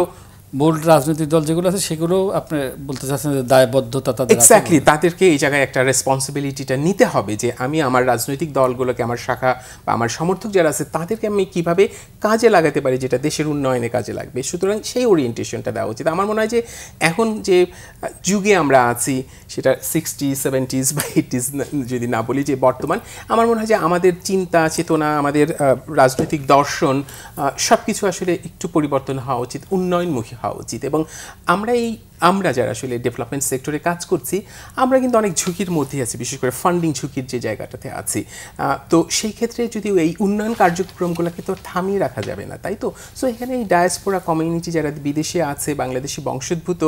Speaker 1: মূল রাজনৈতিক দল যেগুলো আছে সেগুলো আপনি বলতে চাচ্ছেন যে দায়বদ্ধতা তাদের
Speaker 3: এক্স্যাক্টলি তাদেরকে এই জায়গায় একটা রেসপন্সিবিলিটিটা নিতে হবে যে আমি আমার রাজনৈতিক দলগুলোকে, আমার শাখা বা আমার সমর্থক যারা আছে তাদেরকে আমি কিভাবে কাজে লাগাতে পারি যেটা দেশের উন্নয়নে কাজে লাগবে। সুতরাং সেই ওরিয়েন্টেশনটা দেওয়া উচিত। আমার মনে হয় যে এখন যে যুগে আমরা আছি সেটা 60s, 70s বা 80s যদি না বলি, যে বর্তমান, আমার মনে হয় যে আমাদের চিন্তা চেতনা, আমাদের রাজনৈতিক দর্শন সব কিছু আসলে একটু পরিবর্তন হওয়া উচিত, উন্নয়নমুখী হওয়া উচিত। এবং আমরা যারা আসলে ডেভেলপমেন্ট সেক্টরে কাজ করছি আমরা কিন্তু অনেক ঝুঁকির মধ্যে আছি, বিশেষ করে ফান্ডিং ঝুঁকির যে জায়গাটাতে আছি। তো সেই ক্ষেত্রে যদি এই উন্নয়ন কার্যক্রমগুলোকে তো থামিয়ে রাখা যাবে না, তাই তো? সো এখানে এই ডায়াসপোরা কমিউনিটি যারা বিদেশে আছে, বাংলাদেশি বংশোদ্ভূত,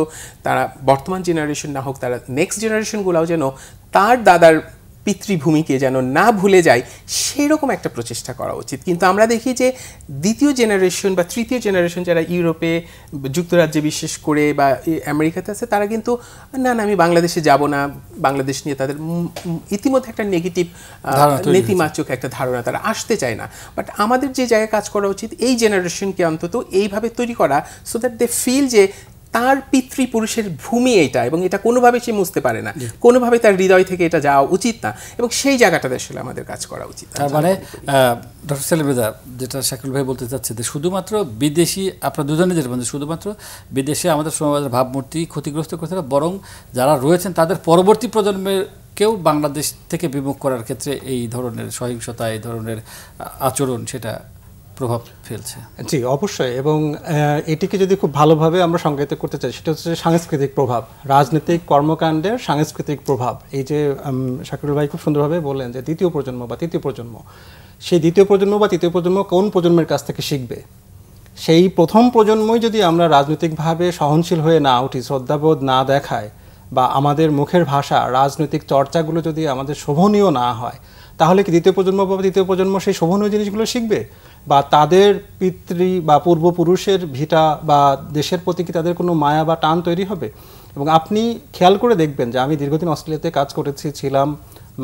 Speaker 3: তারা বর্তমান জেনারেশন না হোক, তারা নেক্সট জেনারেশনগুলোও যেন তার দাদার পিতৃভূমিকে যেন না ভুলে যায় সেরকম একটা প্রচেষ্টা করা উচিত। কিন্তু আমরা দেখি যে দ্বিতীয় জেনারেশন বা তৃতীয় জেনারেশন যারা ইউরোপে, যুক্তরাজ্যে বিশেষ করে বা আমেরিকাতে আছে তারা কিন্তু না আমি বাংলাদেশে যাব না, বাংলাদেশ নিয়ে তাদের ইতিমধ্যে একটা নেগেটিভ নেতিবাচক একটা ধারণা, তারা আসতে চায় না। বাট আমাদের যে জায়গায় কাজ করা উচিত এই জেনারেশনকে অন্তত এইভাবে তৈরি করা সো দ্যাট দে ফিল যে তার পিতৃপুরুষের ভূমি এইটা এবং এটা কোনোভাবে সে বুঝতে পারে না, কোনোভাবে তার হৃদয় থেকে এটা যাওয়া উচিত না, এবং সেই জায়গাটাতে আসলে আমাদের কাজ করা উচিত।
Speaker 1: তার মানে ডক্টর সেলিম রেজা, যেটা শাকিল ভাই বলতে চাচ্ছে যে শুধুমাত্র বিদেশি, আপনারা দুজনে যেটা বলছেন, শুধুমাত্র বিদেশে আমাদের শ্রমবাজার ভাবমূর্তি ক্ষতিগ্রস্ত করতে না, বরং যারা রয়েছেন তাদের পরবর্তী প্রজন্মেরকেও বাংলাদেশ থেকে বিমুখ করার ক্ষেত্রে এই ধরনের সহিংসতা, এই ধরনের আচরণ সেটা প্রভাব ফেলছে।
Speaker 2: জি অবশ্যই, এবং এটিকে যদি খুব ভালোভাবে আমরা সংজ্ঞায়িত করতে চাই সেটা হচ্ছে সাংস্কৃতিক প্রভাব, রাজনৈতিক কর্মকাণ্ডের সাংস্কৃতিক প্রভাব। এই যে শাকিরুল ভাই খুব সুন্দরভাবে বললেন যে দ্বিতীয় প্রজন্ম বা তৃতীয় প্রজন্ম, সেই দ্বিতীয় প্রজন্ম বা তৃতীয় প্রজন্ম কোন প্রজন্মের কাছ থেকে শিখবে? সেই প্রথম প্রজন্মই যদি আমরা রাজনৈতিকভাবে সহনশীল হয়ে না উঠি, শ্রদ্ধাবোধ না দেখায়, বা আমাদের মুখের ভাষা, রাজনৈতিক চর্চাগুলো যদি আমাদের শোভনীয় না হয়, তাহলে কি দ্বিতীয় প্রজন্ম বা তৃতীয় প্রজন্ম সেই শোভনীয় জিনিসগুলো শিখবে? বা তাদের পিতৃ বা পূর্বপুরুষের ভিটা বা দেশের প্রতি কি তাদের কোনো মায়া বা টান তৈরি হবে? এবং আপনি খেয়াল করে দেখবেন যে আমি দীর্ঘদিন অস্ট্রেলিয়াতে কাজ করেছি, ছিলাম,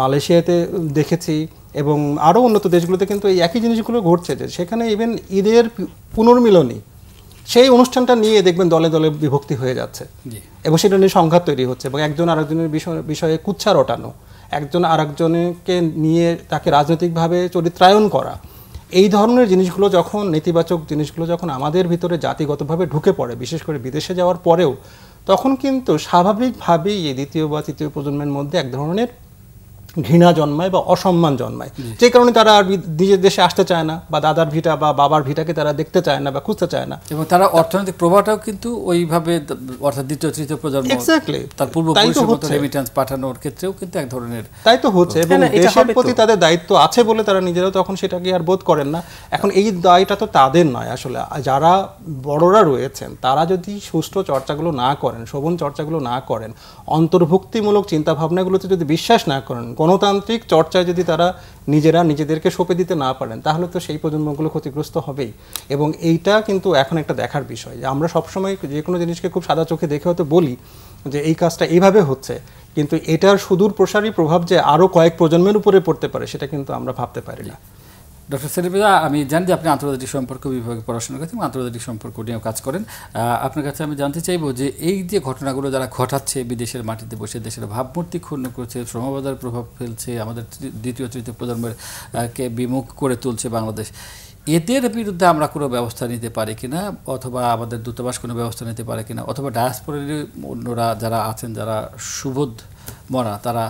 Speaker 2: মালয়েশিয়াতে দেখেছি এবং আরও উন্নত দেশগুলোতে কিন্তু এই একই জিনিসগুলো ঘটছে, যে সেখানে ইভেন ঈদের পুনর্মিলনী সেই অনুষ্ঠানটা নিয়ে দেখবেন দলে দলে বিভক্তি হয়ে যাচ্ছে এবং সেটা নিয়ে সংঘাত তৈরি হচ্ছে এবং একজন আরেকজনের বিষয়ে কুচ্ছা রটানো, একজন আরেকজনকে নিয়ে তাকে রাজনৈতিকভাবে চরিত্রায়ন করা, এই ধরনের জিনিসগুলো যখন, নেতিবাচক জিনিসগুলো যখন আমাদের ভিতরে জাতিগতভাবে ঢুকে পড়ে, বিশেষ করে বিদেশে যাওয়ার পরেও, তখন কিন্তু স্বাভাবিকভাবেই এই দ্বিতীয় বা তৃতীয় প্রজন্মের মধ্যে এক ধরনের ঘৃণা জন্মায় বা অসম্মান জন্মায়, যে কারণে তারা আর নিজের দেশে আসতে চায় না বা দাদার ভিটা বা বাবার ভিটাকে তারা দেখতে চায় না বা খুঁজতে চায় না।
Speaker 1: এবং তারা অর্থনৈতিক প্রভাবটাও কিন্তু ওইভাবে, অর্থাৎ দ্বিতীয় তৃতীয় প্রজন্ম
Speaker 2: এক্স্যাক্টলি
Speaker 1: তার পূর্বপুরুষের রেমিটেন্স পাঠানোর ক্ষেত্রেও কিন্তু এক ধরনের
Speaker 2: তাই তো হচ্ছে এবং দেশের প্রতি তাদের দায়িত্ব আছে বলে তারা নিজেরাও তখন সেটাকে আর বোধ করেন না। এখন এই দায়টা তো তাদের নয়, আসলে যারা বড়রা রয়েছেন তারা যদি সুষ্ঠু চর্চাগুলো না করেন, শোভন চর্চাগুলো না করেন, অন্তর্ভুক্তিমূলক চিন্তাভাবনাগুলোতে যদি বিশ্বাস না করেন, গণতান্ত্রিক চর্চায় যদি তারা নিজেরা নিজেদেরকে সঁপে দিতে না পারেন, তাহলে তো সেই প্রজন্মগুলো ক্ষতিগ্রস্ত হবেই। এবং এইটা কিন্তু এখন একটা দেখার বিষয় যে আমরা সবসময় যে কোনো জিনিসকে খুব সাদা চোখে দেখে হয়তো বলি যে এই কাজটা এইভাবে হচ্ছে, কিন্তু এটার সুদূর প্রসারী প্রভাব যে আরও কয়েক প্রজন্মের উপরে পড়তে পারে সেটা কিন্তু আমরা ভাবতে পারি না।
Speaker 1: ডক্টর সেলিম রেজা, আমি জানি যে আপনি আন্তর্জাতিক সম্পর্ক বিভাগে পড়াশোনা করেছেন এবং আন্তর্জাতিক সম্পর্ক নিয়েও কাজ করেন। আপনার কাছে আমি জানতে চাইবো যে এই যে ঘটনাগুলো যারা ঘটাচ্ছে, বিদেশের মাটিতে বসে দেশের ভাবমূর্তি ক্ষুণ্ণ করছে, শ্রমবাজার প্রভাব ফেলছে, আমাদের দ্বিতীয় তৃতীয় প্রজন্মের কে বিমুখ করে তুলছে বাংলাদেশ, এদের বিরুদ্ধে আমরা কোনো ব্যবস্থা নিতে পারি কিনা, অথবা আমাদের দূতাবাস কোনো ব্যবস্থা নিতে পারে কিনা, অথবা ডায়াসপোরার অন্যরা যারা আছেন, যারা সুবোধ মনা, তারা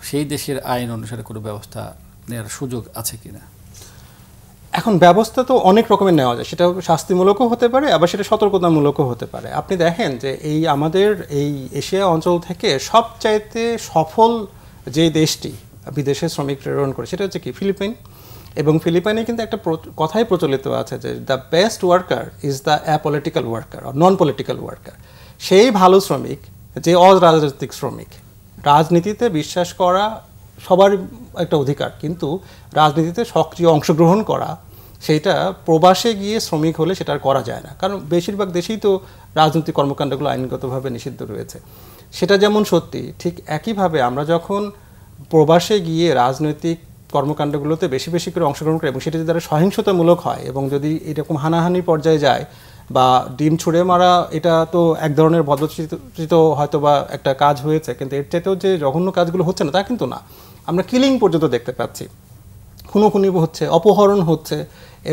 Speaker 1: সেই দেশের আইন অনুসারে কোনো ব্যবস্থা নেওয়ার সুযোগ আছে কিনা?
Speaker 2: এখন ব্যবস্থা তো অনেক রকমের নেওয়া যায়, সেটা শাস্তিমূলকও হতে পারে, আবার সেটা সতর্কতামূলকও হতে পারে। আপনি দেখেন যে এই আমাদের এই এশিয়া অঞ্চল থেকে সবচাইতে সফল যে দেশটি বিদেশে শ্রমিক প্রেরণ করে সেটা হচ্ছে কি, ফিলিপাইন। এবং ফিলিপাইনে কিন্তু একটা কথাই প্রচলিত আছে যে the best worker is the apolitical worker or non political worker. সেই ভালো শ্রমিক যে অরাজনৈতিক শ্রমিক। রাজনীতিতে বিশ্বাস করা সবার একটা অধিকার, কিন্তু রাজনীতিতে সক্রিয় অংশগ্রহণ করা সেইটা প্রবাসে গিয়ে শ্রমিক হলে সেটা আর করা যায় না, কারণ বেশিরভাগ দেশেই তো রাজনৈতিক কর্মকাণ্ডগুলো আইনগতভাবে নিষিদ্ধ রয়েছে। সেটা যেমন সত্যি, ঠিক একইভাবে আমরা যখন প্রবাসে গিয়ে রাজনৈতিক কর্মকাণ্ডগুলোতে বেশি বেশি করে অংশগ্রহণ করি এবং সেটা যদি তারা সহিংসতামূলক হয় এবং যদি এরকম হানাহানি পর্যায়ে যায় বা ডিম ছুঁড়ে মারা, এটা তো এক ধরনের বদচিত্রিত হয়তো বা একটা কাজ হয়েছে, কিন্তু এর চাইতেও যে জঘন্য কাজগুলো হচ্ছে না তা কিন্তু না। আমরা কিলিং পর্যন্ত দেখতে পাচ্ছি, খুনোখুনি হচ্ছে, অপহরণ হচ্ছে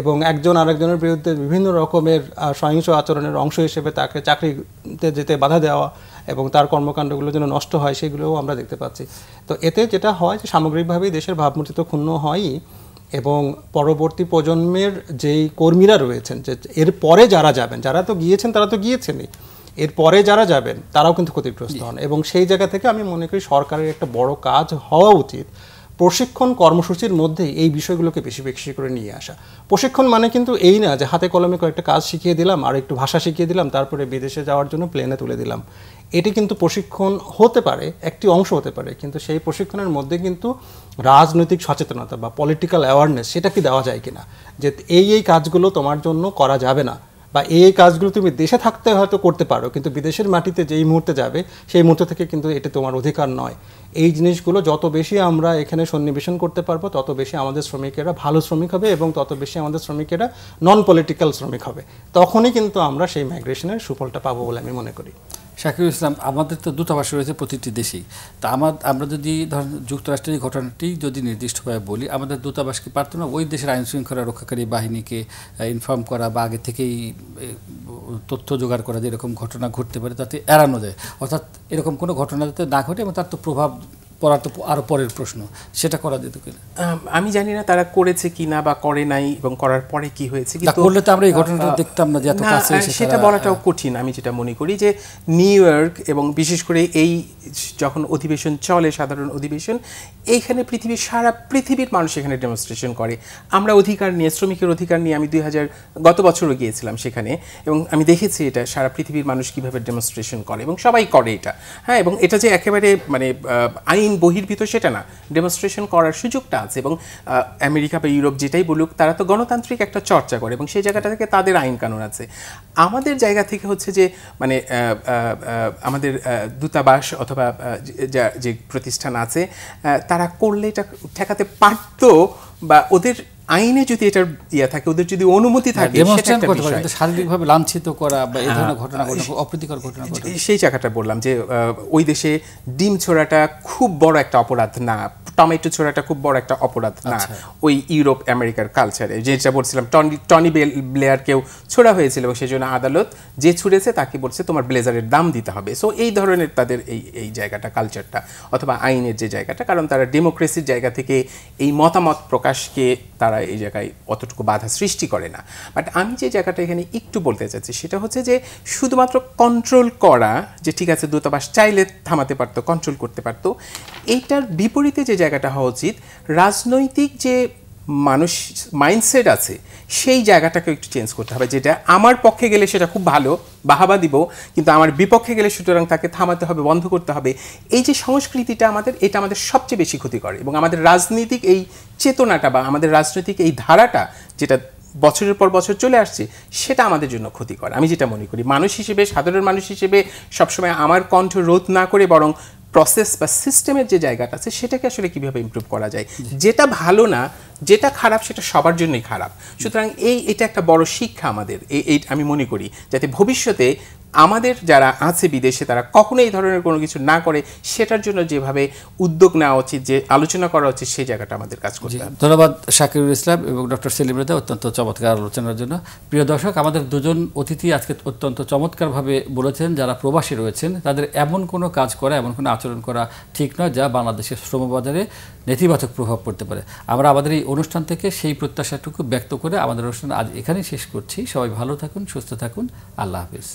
Speaker 2: এবং একজন আরেকজনের বিরুদ্ধে বিভিন্ন রকমের সহিংস আচরণের অংশ হিসেবে তাকে চাকরিতে যেতে বাধা দেওয়া এবং তার কর্মকাণ্ডগুলো যেন নষ্ট হয় সেগুলোও আমরা দেখতে পাচ্ছি। তো এতে যেটা হয় যে সামগ্রিকভাবেই দেশের ভাবমূর্তি তো ক্ষুণ্ণ হয়ই, এবং পরবর্তী প্রজন্মের যেই কর্মীরা রয়েছেন, যে এর পরে যারা যাবেন, যারা তো গিয়েছেন তারা তো গিয়েছেনই, এর পরে যারা যাবেন তারাও কিন্তু ক্ষতিগ্রস্ত হন। এবং সেই জায়গা থেকে আমি মনে করি সরকারের একটা বড় কাজ হওয়া উচিত প্রশিক্ষণ কর্মসূচির মধ্যে এই বিষয়গুলোকে বেশি বেশি করে নিয়ে আসা। প্রশিক্ষণ মানে কিন্তু এই না যে হাতে কলমে কয়েকটা কাজ শিখিয়ে দিলাম আর একটু ভাষা শিখিয়ে দিলাম, তারপরে বিদেশে যাওয়ার জন্য প্লেনে তুলে দিলাম। এটি কিন্তু প্রশিক্ষণ হতে পারে, একটি অংশ হতে পারে, কিন্তু সেই প্রশিক্ষণের মধ্যে কিন্তু রাজনৈতিক সচেতনতা বা পলিটিক্যাল অ্যাওয়ারনেস সেটা কি দেওয়া যায় কিনা, যে এই কাজগুলো তোমার জন্য করা যাবে না, বা এই কাজগুলো তুমি দেশে থাকতে হয়তো করতে পারো, কিন্তু বিদেশের মাটিতে যেই মুহূর্তে যাবে সেই মুহূর্ত থেকে কিন্তু এটা তোমার অধিকার নয়। এই জিনিসগুলো যত বেশি আমরা এখানে সন্নিবেশন করতে পারবো তত বেশি আমাদের শ্রমিকেরা ভালো শ্রমিক হবে এবং তত বেশি আমাদের শ্রমিকেরা নন পলিটিক্যাল শ্রমিক হবে। তখনই কিন্তু আমরা সেই মাইগ্রেশনের সুফলটা পাবো বলে আমি মনে করি।
Speaker 1: শাকিরুল ইসলাম, আমাদের তো দূতাবাস রয়েছে প্রতিটি দেশেই, তা আমরা যদি ধরেন যুক্তরাষ্ট্রের ঘটনাটি যদি নির্দিষ্টভাবে বলি, আমাদের দূতাবাস কি পারত না ওই দেশের আইন শৃঙ্খলা রক্ষাকারী বাহিনীকে ইনফর্ম করা বা আগে থেকেই তথ্য জোগাড় করা যে এরকম ঘটনা ঘটতে পারে, তাতে এড়ানো যায়, অর্থাৎ এরকম কোনো ঘটনা যাতে না ঘটে এবং তার তো প্রভাব পড়ার তো আরও পরের প্রশ্ন, সেটা করা যেত কিনা
Speaker 3: আমি জানি না তারা করেছে কিনা বা করে নাই এবং করার পরে কি হয়েছে,
Speaker 1: কিন্তু করলে তো আমরা এই ঘটনাটা দেখতাম না যে এত কাছে
Speaker 3: সেটা বলাটাও কঠিন। আমি যেটা মনে করি যে নিউ ইয়র্ক এবং বিশেষ করে এই যখন অধিবেশন চলে, সাধারণ অধিবেশন, এইখানে সারা পৃথিবীর মানুষ এখানে ডেমনস্ট্রেশন করে। আমরা অধিকার নিয়ে, শ্রমিকের অধিকার নিয়ে, আমি গত বছরও গিয়েছিলাম সেখানে এবং আমি দেখেছি এটা সারা পৃথিবীর মানুষ কিভাবে ডেমনস্ট্রেশন করে এবং সবাই করে এটা। হ্যাঁ, এবং এটা যে একেবারে মানে আইন বহির্ভূত সেটা না, ডেমনস্ট্রেশন করার সুযোগটা আছে। এবং আমেরিকা বা ইউরোপ যেটাই বলুক, তারা তো গণতান্ত্রিক একটা চর্চা করে এবং সেই জায়গাটা থেকে তাদের আইন কানুন আছে। আমাদের জায়গা থেকে হচ্ছে যে মানে আমাদের দূতাবাস অথবা যে প্রতিষ্ঠান আছে তারা করলে এটা ঠেকাতে পারত বা ওদের আইনে যদি এটার থাকে, ওদের যদি অনুমতি থাকে,
Speaker 1: ডেমনস্ট্রেট করতে পারে, কিন্তু শারীরিকভাবে লাঞ্ছিত করা বা এই ধরনের ঘটনা অপ্রীতিকর ঘটনা ঘটে,
Speaker 3: সেই জায়গাটা বললাম যে ওই দেশে ডিম ছোড়াটা খুব বড় একটা অপরাধ না, টমেটো ছোড়াটা খুব বড় একটা অপরাধ না ওই ইউরোপ আমেরিকার কালচারে। যেটা বলছিলাম, টনি ব্লেয়ারকেও ছোড়া হয়েছিল এবং সেই জন্য আদালত যে ছুড়েছে তাকে বলছে তোমার ব্লেজারের দাম দিতে হবে। সো এই ধরনের তাদের এই জায়গাটা, কালচারটা অথবা আইনের যে জায়গাটা, কারণ তারা ডেমোক্রেসির জায়গা থেকে এই মতামত প্রকাশকে তারা এই জায়গায় অতটুকু বাধা সৃষ্টি করে না। বাট আমি যে জায়গাটা এখানে একটু বলতে চাচ্ছি সেটা হচ্ছে যে শুধুমাত্র কন্ট্রোল করা, যে ঠিক আছে দূতাবাস চাইলে থামাতে পারতো, কন্ট্রোল করতে পারতো, এইটার বিপরীতে যে জায়গাটা হওয়া উচিত, রাজনৈতিক যে মানুষ মাইন্ডসেট আছে সেই জায়গাটাকে একটু চেঞ্জ করতে হবে, যেটা আমার পক্ষে গেলে সেটা খুব ভালো, বাহাবা দিব, কিন্তু আমার বিপক্ষে গেলে সুতরাং তাকে থামাতে হবে, বন্ধ করতে হবে। এই যে সংস্কৃতিটা আমাদের, এটা আমাদের সবচেয়ে বেশি ক্ষতি করে এবং আমাদের রাজনীতিক এই চেতনাটা বা আমাদের রাজনৈতিক এই ধারাটা যেটা বছরের পর বছর চলে আসছে, সেটা আমাদের জন্য ক্ষতিকর। আমি যেটা মনে করি, মানুষ হিসেবে, সাধারণ মানুষ হিসেবে সবসময় আমার কণ্ঠ রোধ না করে বরং প্রসেস বা সিস্টেমের যে জায়গাটা আছে সেটাকে আসলে কিভাবে ইমপ্রুভ করা যায়, যেটা ভালো না, যেটা খারাপ সেটা সবার জন্যই খারাপ। সুতরাং এটা একটা বড় শিক্ষা আমাদের, এই আমি মনে করি, যাতে ভবিষ্যতে আমাদের যারা আছে বিদেশে তারা কখনো এই ধরনের কোনো কিছু না করে, সেটার জন্য যেভাবে উদ্যোগ নেওয়া উচিত, যে আলোচনা করা উচিত, সেই জায়গাটা আমাদের কাজ করতে হবে।
Speaker 1: ধন্যবাদ শাকিরুল ইসলাম এবং ডক্টর সেলিম রেজা অত্যন্ত চমৎকার আলোচনার জন্য। প্রিয় দর্শক, আমাদের দুজন অতিথি আজকে অত্যন্ত চমৎকারভাবে বলেছেন যারা প্রবাসী রয়েছেন তাদের এমন কোনো কাজ করা, এমন কোনো আচরণ করা ঠিক নয় যা বাংলাদেশের শ্রমবাজারে নেতিবাচক প্রভাব পড়তে পারে। আমরা আমাদের এই অনুষ্ঠান থেকে সেই প্রত্যাশাটুকু ব্যক্ত করে আমাদের অনুষ্ঠান আজ এখানেই শেষ করছি। সবাই ভালো থাকুন, সুস্থ থাকুন, আল্লাহ হাফিজ।